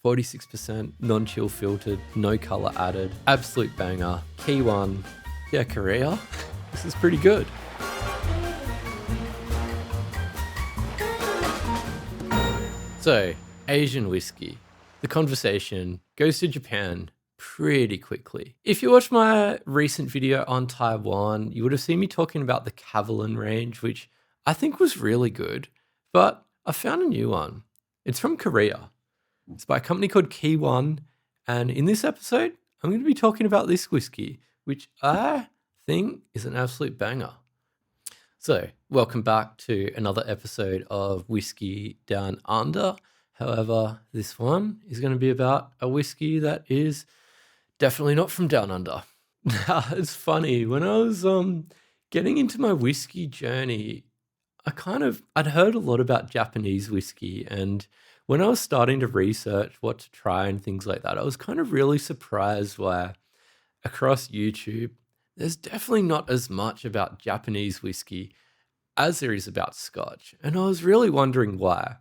46%, non-chill filtered, no color added. Absolute banger. Key one. Yeah, Korea. This is pretty good. So, Asian whiskey. The conversation goes to Japan pretty quickly. If you watched my recent video on Taiwan, you would have seen me talking about the Macallan range, which I think was really good, but I found a new one. It's from Korea. It's by a company called Key One, and in this episode, I'm going to be talking about this whiskey, which I think is an absolute banger. So, welcome back to another episode of Whiskey Down Under. However, this one is going to be about a whiskey that is definitely not from down under. It's funny, when I was getting into my whiskey journey, I'd heard a lot about Japanese whiskey, and when I was starting to research what to try and things like that, I was kind of really surprised why across YouTube, there's definitely not as much about Japanese whiskey as there is about Scotch. And I was really wondering why.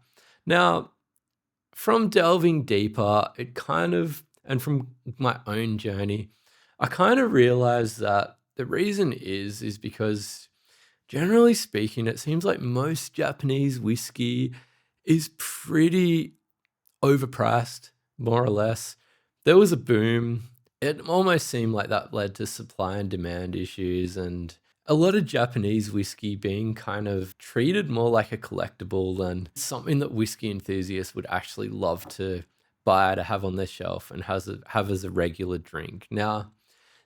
Now, from delving deeper, and from my own journey, I kind of realized that the reason is because generally speaking, it seems like most Japanese whiskey is pretty overpriced, more or less. There was a boom. It almost seemed like that led to supply and demand issues, and a lot of Japanese whiskey being kind of treated more like a collectible than something that whiskey enthusiasts would actually love to buy to have on their shelf and have as a regular drink. Now,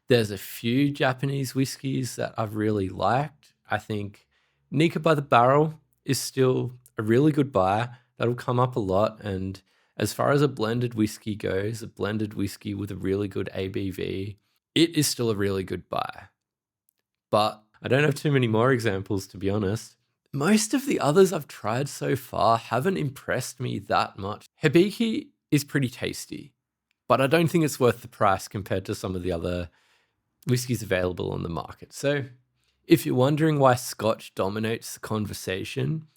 there's a few Japanese whiskeys that I've really liked. I think Nika by the Barrel is still a really good buy. That'll come up a lot. And as far as a blended whiskey goes, a blended whiskey with a really good ABV, it is still a really good buy. But I don't have too many more examples, to be honest. Most of the others I've tried so far haven't impressed me that much. Hibiki is pretty tasty, but I don't think it's worth the price compared to some of the other whiskeys available on the market. So if you're wondering why Scotch dominates the conversation,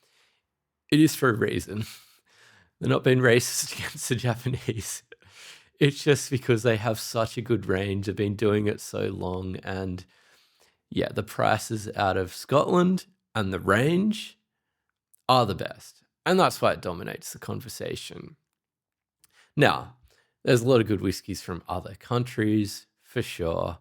it is for a reason. They're not being racist against the Japanese. It's just because they have such a good range. They've been doing it so long. And yeah, the prices out of Scotland and the range are the best. And that's why it dominates the conversation. Now, there's a lot of good whiskies from other countries, for sure.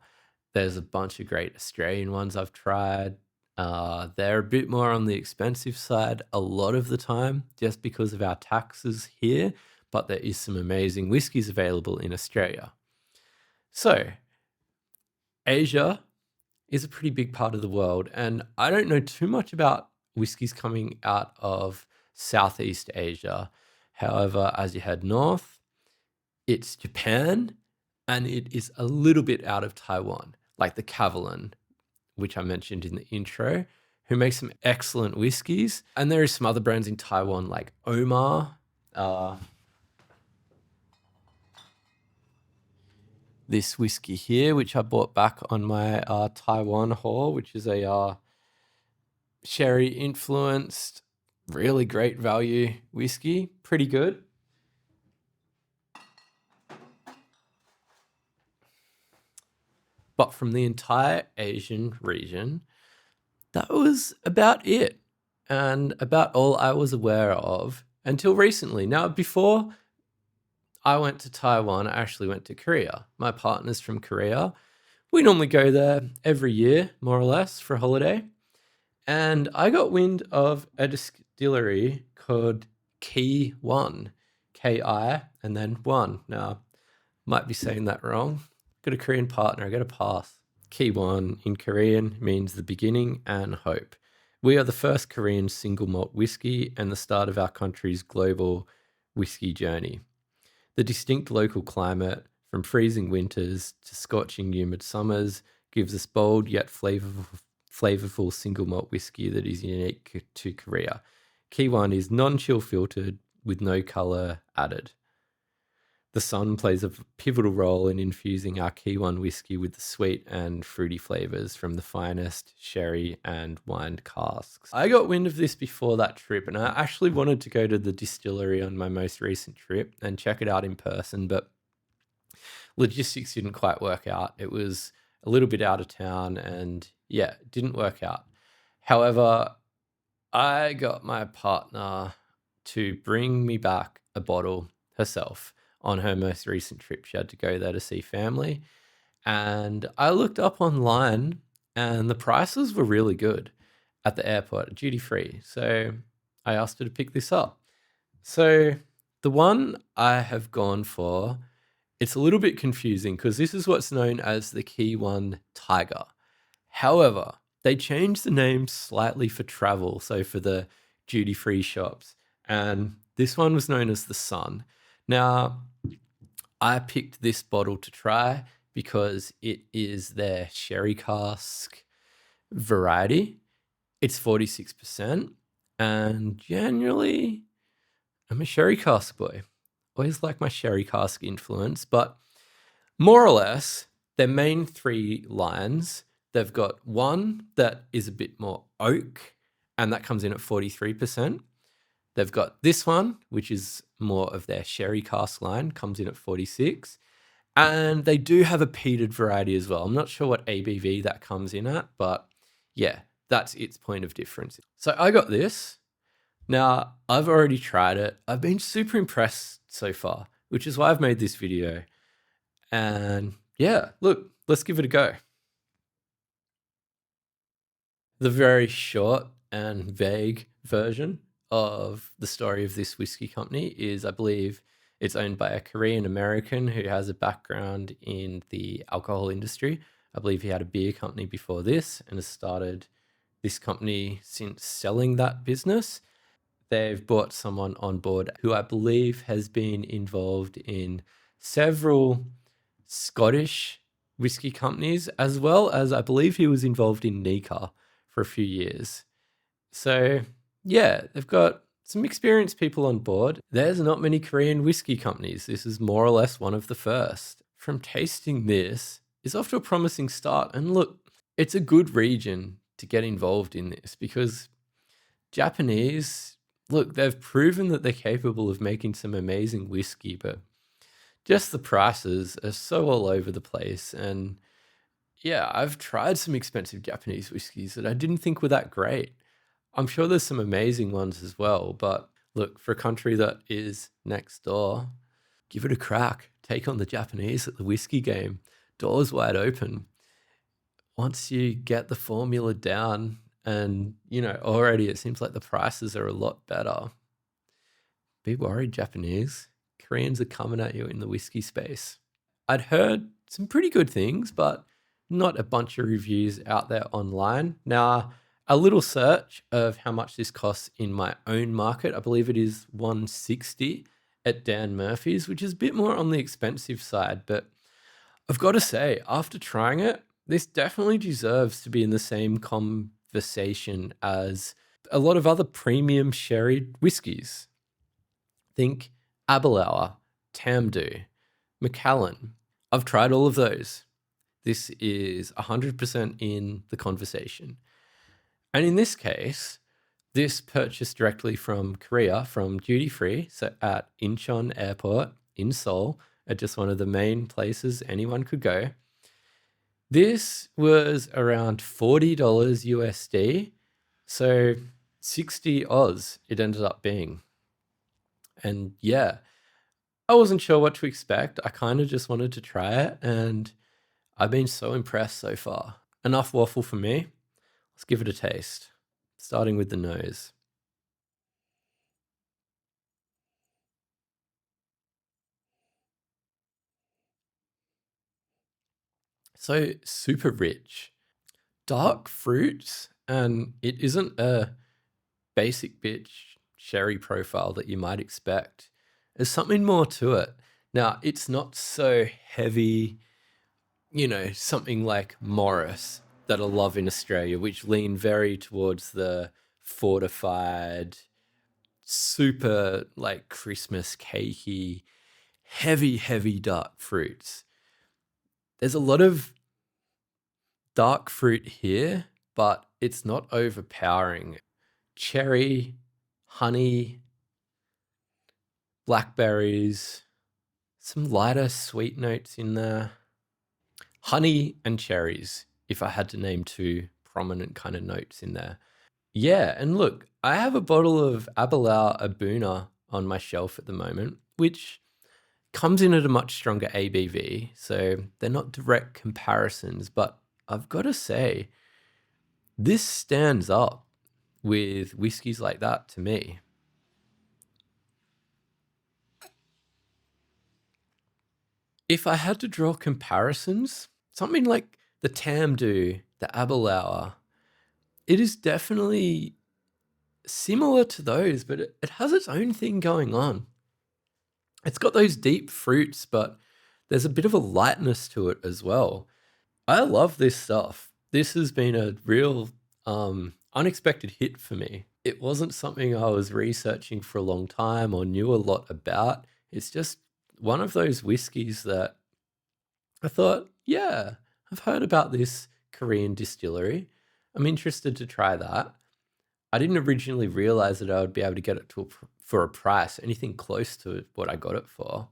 There's a bunch of great Australian ones I've tried. They're a bit more on the expensive side a lot of the time, just because of our taxes here, but there is some amazing whiskies available in Australia. So, Asia is a pretty big part of the world, and I don't know too much about whiskies coming out of Southeast Asia. However, as you head north, it's Japan, and it is a little bit out of Taiwan, like the Macallan, which I mentioned in the intro, who makes some excellent whiskies. And there are some other brands in Taiwan like Omar. This whiskey here, which I bought back on my Taiwan haul, which is a sherry-influenced, really great value whiskey. Pretty good. But from the entire Asian region, that was about it, and about all I was aware of until recently. Now, before I went to Taiwan, I actually went to Korea. My partner's from Korea. We normally go there every year, more or less, for a holiday. And I got wind of a distillery called Key One, K-I, and then One. Now, might be saying that wrong. Got a Korean partner, I got a pass. Key One in Korean means the beginning and hope. We are the first Korean single malt whiskey and the start of our country's global whiskey journey. The distinct local climate, from freezing winters to scorching humid summers, gives us bold yet flavorful single malt whiskey that is unique to Korea. Key One is non-chill filtered with no color added. The sun plays a pivotal role in infusing our Key One whiskey with the sweet and fruity flavors from the finest sherry and wine casks. I got wind of this before that trip, and I actually wanted to go to the distillery on my most recent trip and check it out in person, but logistics didn't quite work out. It was a little bit out of town, and yeah, it didn't work out. However, I got my partner to bring me back a bottle herself on her most recent trip. She had to go there to see family. And I looked up online, and the prices were really good at the airport, duty free. So I asked her to pick this up. So the one I have gone for, it's a little bit confusing because this is what's known as the Key One Tiger. However, they changed the name slightly for travel, so for the duty-free shops. And this one was known as the Sun. Now, I picked this bottle to try because it is their sherry cask variety. It's 46%. And generally, I'm a sherry cask boy. Always like my sherry cask influence, but more or less, their main three lines, they've got one that is a bit more oak, and that comes in at 43%. They've got this one, which is more of their sherry cask line, comes in at 46. And they do have a peated variety as well. I'm not sure what ABV that comes in at, but yeah, that's its point of difference. So I got this. Now, I've already tried it. I've been super impressed so far, which is why I've made this video. And yeah, look, let's give it a go. The very short and vague version of the story of this whiskey company is, I believe, it's owned by a Korean American who has a background in the alcohol industry. I believe he had a beer company before this and has started this company since selling that business. They've brought someone on board who I believe has been involved in several Scottish whiskey companies, as well as I believe he was involved in Nika for a few years. So yeah, they've got some experienced people on board. There's not many Korean whiskey companies. This is more or less one of the first. From tasting this, it's off to a promising start. And look, it's a good region to get involved in this because Japanese, look, they've proven that they're capable of making some amazing whiskey, but just the prices are so all over the place. And yeah, I've tried some expensive Japanese whiskeys that I didn't think were that great. I'm sure there's some amazing ones as well, but look, for a country that is next door, give it a crack. Take on the Japanese at the whiskey game. Doors wide open. Once you get the formula down and, already it seems like the prices are a lot better. Be worried, Japanese. Koreans are coming at you in the whiskey space. I'd heard some pretty good things, but not a bunch of reviews out there online. Now, a little search of how much this costs in my own market. I believe it is $160 at Dan Murphy's, which is a bit more on the expensive side. But I've got to say, after trying it, this definitely deserves to be in the same conversation as a lot of other premium sherry whiskies. Think Aberlour, Tamdhu, Macallan. I've tried all of those. This is 100% in the conversation. And in this case, this purchased directly from Korea, from duty free, so at Incheon Airport in Seoul, at just one of the main places anyone could go. This was around $40 USD, so 60 Oz it ended up being. And yeah, I wasn't sure what to expect. I kind of just wanted to try it, and I've been so impressed so far. Enough waffle for me. Let's give it a taste, starting with the nose. So super rich, dark fruits, and it isn't a basic bitch sherry profile that you might expect. There's something more to it. Now, it's not so heavy, something like Morris that I love in Australia, which lean very towards the fortified, super like Christmas cakey, heavy, heavy dark fruits. There's a lot of dark fruit here, but it's not overpowering. Cherry, honey, blackberries, some lighter sweet notes in there. Honey and cherries, if I had to name two prominent kind of notes in there. Yeah, and look, I have a bottle of Aberlour Abuna on my shelf at the moment, which comes in at a much stronger ABV, so they're not direct comparisons, but I've got to say, this stands up with whiskies like that to me. If I had to draw comparisons, something like the Tamdhu, the Aberlour, it is definitely similar to those, but it has its own thing going on. It's got those deep fruits, but there's a bit of a lightness to it as well. I love this stuff. This has been a real unexpected hit for me. It wasn't something I was researching for a long time or knew a lot about. It's just one of those whiskies that I thought, yeah, I've heard about this Korean distillery. I'm interested to try that. I didn't originally realize that I would be able to get it for a price, anything close to what I got it for.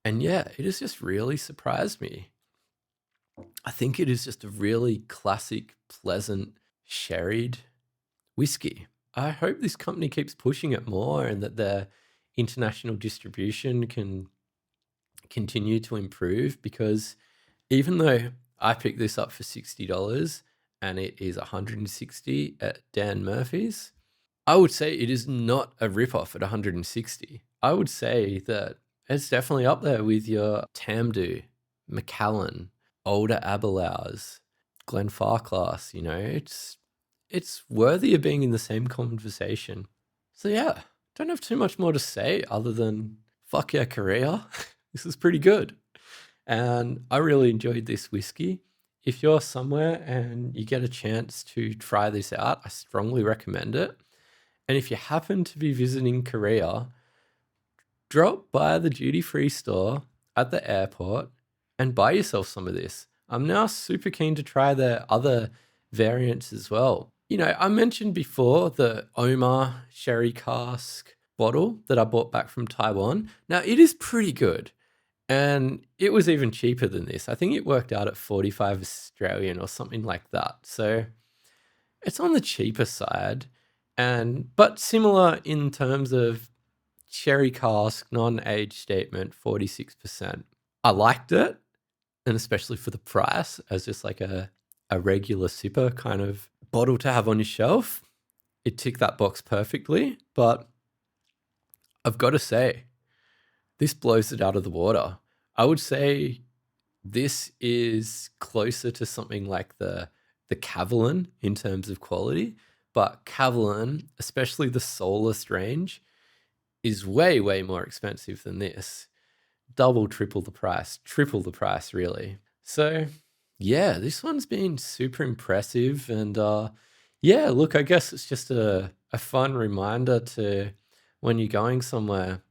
And yeah, it has just really surprised me. I think it is just a really classic, pleasant, sherried whiskey. I hope this company keeps pushing it more and that their international distribution can continue to improve, because even though I picked this up for $60 and it is $160 at Dan Murphy's, I would say it is not a ripoff at $160. I would say that it's definitely up there with your Tamdhu, Macallan, older Aberlours, Glenfarclas. You know, it's worthy of being in the same conversation. So yeah, don't have too much more to say other than fuck yeah, Korea. This is pretty good. And I really enjoyed this whiskey. If you're somewhere and you get a chance to try this out, I strongly recommend it. And if you happen to be visiting Korea, drop by the duty-free store at the airport and buy yourself some of this. I'm now super keen to try their other variants as well. You know, I mentioned before the Omar sherry cask bottle that I bought back from Taiwan. Now, it is pretty good. And it was even cheaper than this. I think it worked out at 45 Australian or something like that. So it's on the cheaper side, but similar in terms of sherry cask, non-age statement, 46%. I liked it, and especially for the price, as just like a regular sipper kind of bottle to have on your shelf. It ticked that box perfectly, but I've got to say, this blows it out of the water. I would say this is closer to something like the Macallan in terms of quality, but Macallan, especially the Solus range, is way, way more expensive than this. Double, triple the price really. So yeah, this one's been super impressive. And yeah, look, I guess it's just a fun reminder to, when you're going somewhere,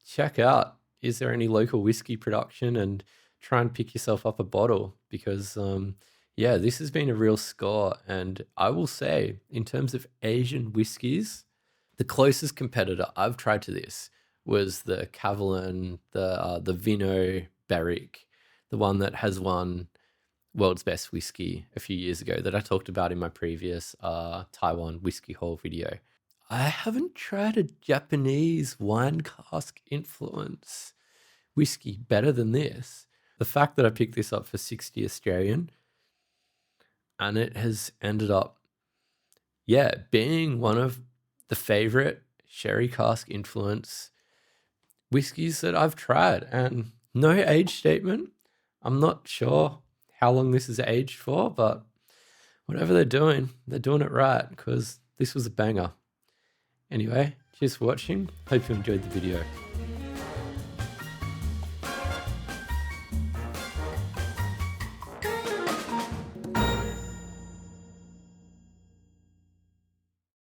check out, is there any local whiskey production, and try and pick yourself up a bottle, because yeah, this has been a real score. And I will say, in terms of Asian whiskies, the closest competitor I've tried to this was the Macallan, the Vino Barrique, the one that has won World's Best Whiskey a few years ago that I talked about in my previous Taiwan whiskey haul video. I haven't tried a Japanese wine cask influence whiskey better than this. The fact that I picked this up for 60 Australian and it has ended up, yeah, being one of the favorite sherry cask influence whiskies that I've tried, and no age statement. I'm not sure how long this is aged for, but whatever they're doing it right, because this was a banger. Anyway, cheers for watching. Hope you enjoyed the video.